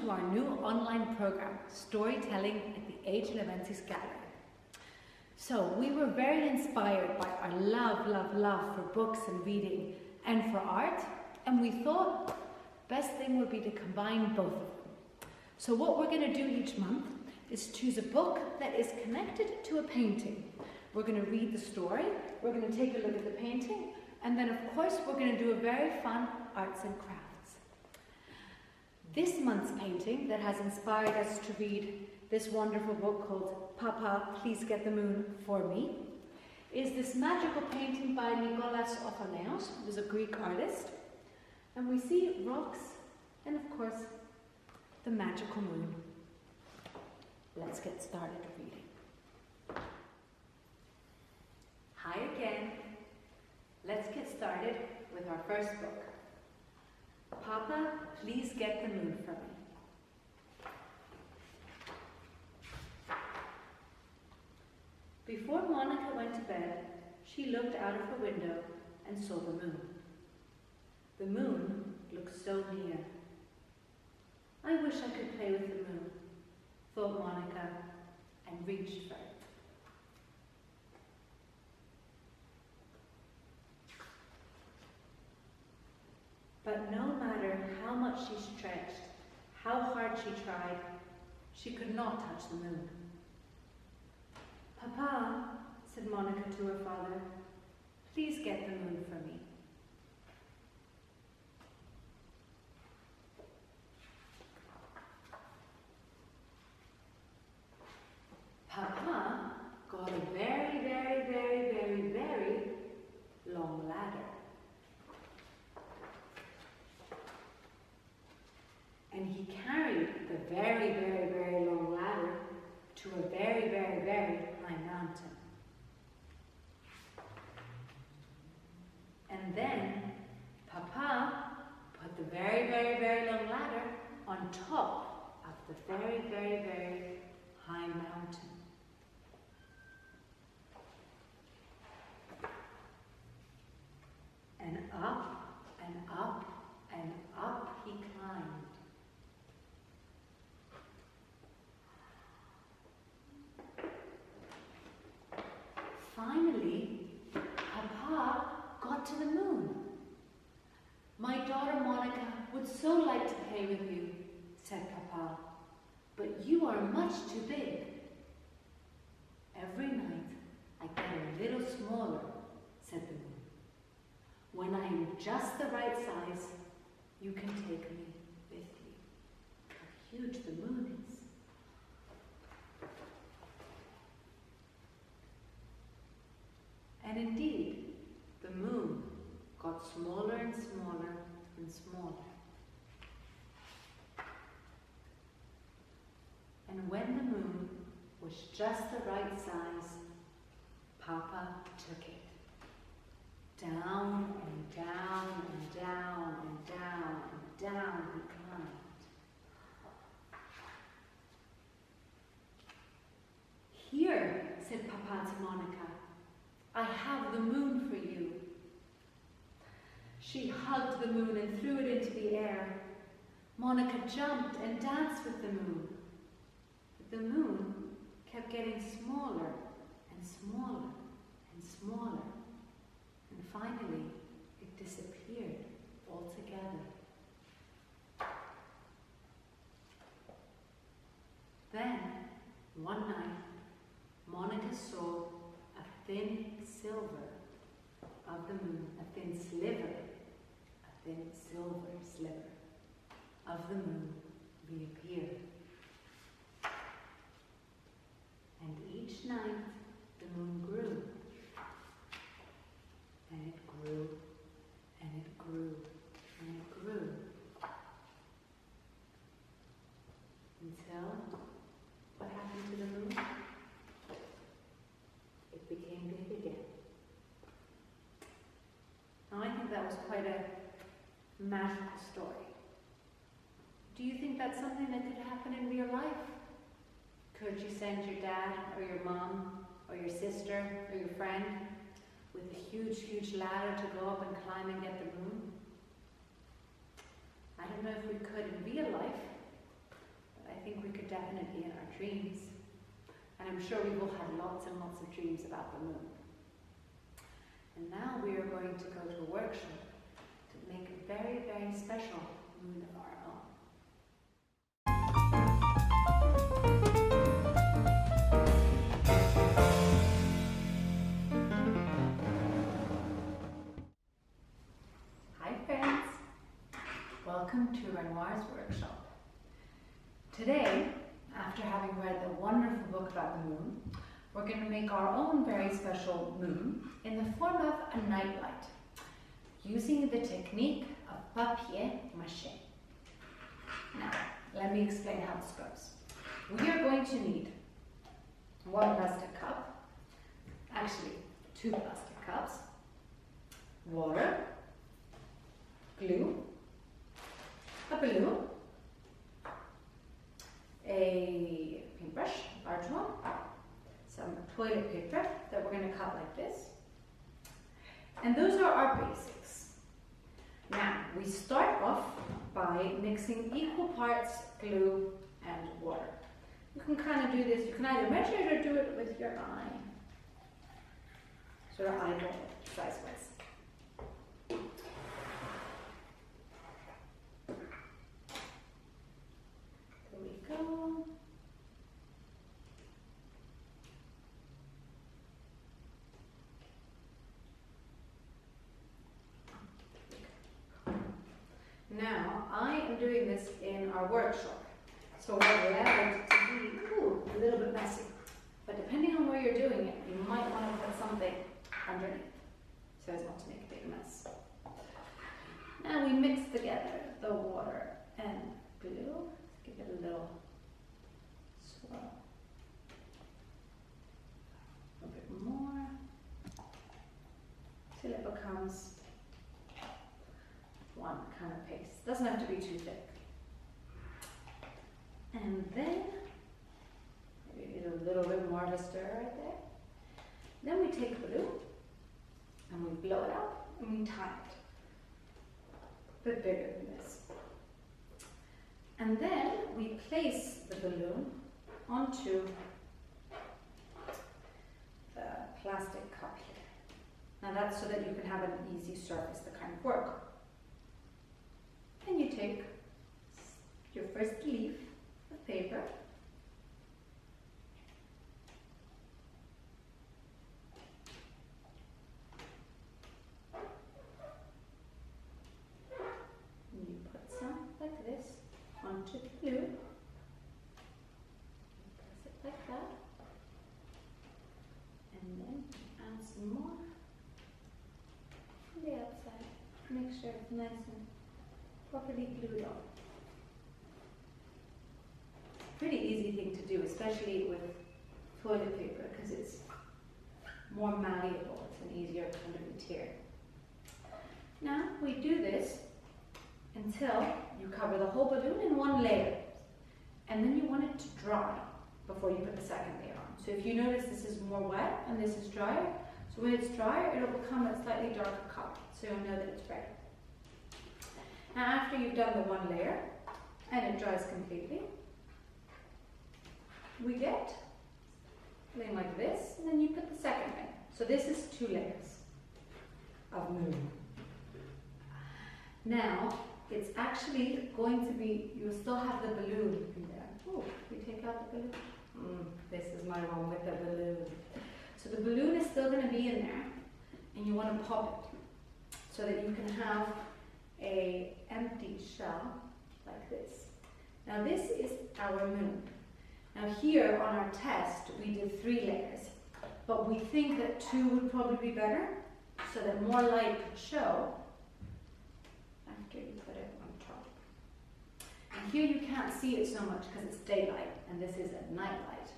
to our new online program, Storytelling at the Leventis Gallery. So we were very inspired by our love for books and reading and for art, and we thought best thing would be to combine both of them. So what we're going to do each month is choose a book that is connected to a painting. We're going to read the story, we're going to take a look at the painting, and then of course we're going to do a very fun arts and crafts. This month's painting that has inspired us to read this wonderful book called Papa, Please Get the Moon for Me is this magical painting by Nikolaos Othonaios, who is a Greek artist. And we see rocks and of course the magical moon. Let's get started reading. Hi again. Let's get started with our first book. Papa, Please Get the Moon for Me. Before Monica went to bed, she looked out of her window and saw the moon. The moon looked so near. I wish I could play with the moon, thought Monica, and reached for it. But no matter how much she stretched, how hard she tried, she could not touch the moon. Papa, said Monica to her father, please get the moon for me. Papa got a very long ladder. And he carried the very long ladder to a very high mountain. And then Papa put the very long ladder on top of the very high mountain. And up and up and up he climbed. Finally, Papa got to the moon. My daughter Monica would so like to play with you, said Papa, but you are much too big. Every night I get a little smaller, said the moon. When I am just the right size, you can take me with you. How huge the moon is. And indeed, the moon got smaller and smaller and smaller. And when the moon was just the right size, Papa took it. Down and down and down and down and down he climbed. Here, said Papa to Monica, I have the moon for you. She hugged the moon and threw it into the air. Monica jumped and danced with the moon. But the moon kept getting smaller and smaller and smaller. And finally, it disappeared altogether. Then, one night, Monica saw a thin silver of the moon, a thin silver sliver of the moon reappear. And each night the moon grew, and it grew, and it grew, and it grew, until what happened to the moon? It became big again. Now I think that was quite a magical story. Do you think that's something that could happen in real life? Could you send your dad or your mom or your sister or your friend with a huge ladder to go up and climb and get the moon? I don't know if we could in real life, think we could definitely in our dreams. And I'm sure we've all had lots and lots of dreams about the moon. And now we are going to go to a workshop to make a very, very special moon of our own. Hi friends, welcome to Renoir's workshop. Today, after having read the wonderful book about the moon, we're going to make our own very special moon in the form of a nightlight, using the technique of papier-mâché. Now, let me explain how this goes. We are going to need one plastic cup, actually 2 plastic cups, water, glue, a balloon, a paintbrush, a large one, some toilet paper that we're going to cut like this. And those are our basics. Now, we start off by mixing equal parts glue and water. You can kind of do this, you can either measure it or do it with your eye. Sort of eyeball size-wise. There we go. Now, I am doing this in our workshop, so we're allowed to be a little bit messy. But depending on where you're doing it, you might want to put something underneath, so as not to make a big mess. Now we mix together the water and glue. Give it a little swirl. A bit more, till it becomes one kind of paste. Doesn't have to be too thick. And then maybe a little bit more of a stir right there. Then we take the balloon and we blow it up and we tie it. A bit bigger than this. And then we place the balloon onto the plastic cup here. Now that's so that you can have an easy surface to kind of work. And you take your first leaf of paper, and you put some like this onto the glue, press it like that, and then add some more on the outside. Make sure it's nice and properly glued on. Pretty easy thing to do, especially with toilet paper, because it's more malleable. It's an easier kind of material. Now we do this until you cover the whole balloon in one layer, and then you want it to dry before you put the second layer on. So if you notice this is more wet and this is drier, so when it's drier it'll become a slightly darker color, so you'll know that it's ready. Now after you've done the one layer and it dries completely, we get something like this, and then you put the second layer. So this is 2 layers of moon. Now it's actually going to be, you'll still have the balloon in there. Oh, we take out the balloon. This is my one with the balloon. So the balloon is still going to be in there, and you want to pop it so that you can have a empty shell like this. Now this is our moon. Now here on our test we did 3 layers, but we think that 2 would probably be better, so that more light could show after you put it on top. And here you can't see it so much because it's daylight and this is at night light.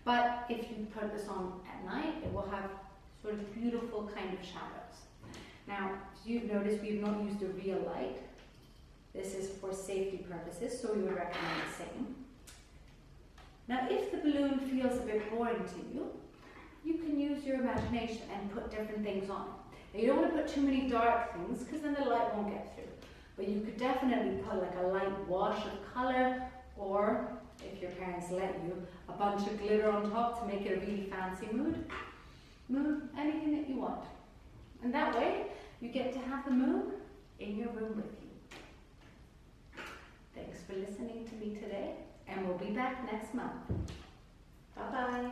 But if you put this on at night, it will have sort of beautiful kind of shadows. Now, you've noticed we've not used a real light. This is for safety purposes, so we would recommend the same. Now, if the balloon feels a bit boring to you, you can use your imagination and put different things on it. Now, you don't want to put too many dark things because then the light won't get through. But you could definitely put like a light wash of color or if your parents let you, a bunch of glitter on top to make it a really fancy mood. Moon, anything that you want. And that way, you get to have the moon in your room with you. Thanks for listening to me today, and we'll be back next month. Bye-bye.